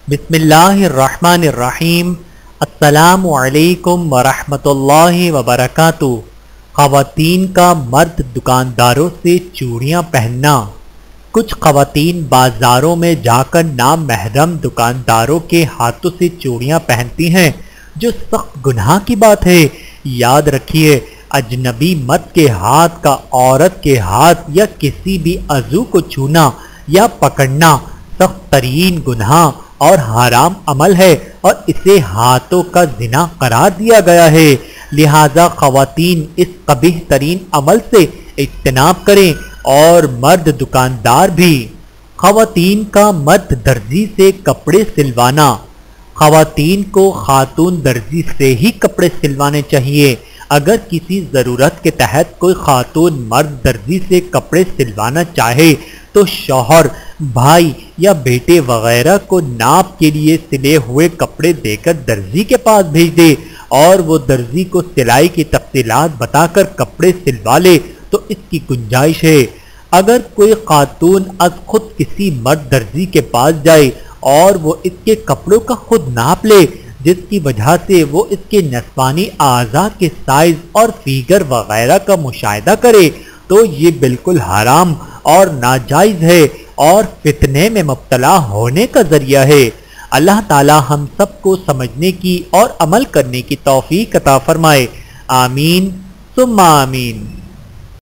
بسم اللہ الرحمن الرحیم۔ السلام علیکم ورحمۃ اللہ وبرکاتہ۔ خواتین کا مرد دکانداروں سے چوڑیاں پہننا۔ کچھ خواتین بازاروں میں جا کر نامحرم دکانداروں کے ہاتھوں سے چوڑیاں پہنتی ہیں، جو سخت گناہ کی بات ہے۔ یاد رکھیے، اجنبی مرد کے ہاتھ کا عورت کے ہاتھ یا کسی بھی عضو کو چھونا یا پکڑنا سخت ترین گناہ اور حرام عمل ہے، اور اسے ہاتھوں کا زنا قرار دیا گیا ہے۔ لہذا خواتین اس قبیح ترین عمل سے اجتناب کریں، اور مرد دکاندار بھی۔ خواتین کا مرد درزی سے کپڑے سلوانا۔ خواتین کو خاتون درزی سے ہی کپڑے سلوانے چاہیے۔ اگر کسی ضرورت کے تحت کوئی خاتون مرد درزی سے کپڑے سلوانا چاہے تو شوہر، بھائی یا بیٹے وغیرہ کو ناپ کے لیے سلے ہوئے کپڑے دے کر درزی کے پاس بھیج دے، اور وہ درزی کو سلائی کی تفصیلات بتا کر کپڑے سلوا لے تو اس کی گنجائش ہے۔ اگر کوئی خاتون از خود کسی مرد درزی کے پاس جائے اور وہ اس کے کپڑوں کا خود ناپ لے، جس کی وجہ سے وہ اس کے نسوانی اعضاء کے سائز اور فیگر وغیرہ کا مشاہدہ کرے، تو یہ بالکل حرام اور ناجائز ہے اور فتنے میں مبتلا ہونے کا ذریعہ ہے۔ اللہ تعالی ہم سب کو سمجھنے کی اور عمل کرنے کی توفیق عطا فرمائے۔ آمین ثم آمین۔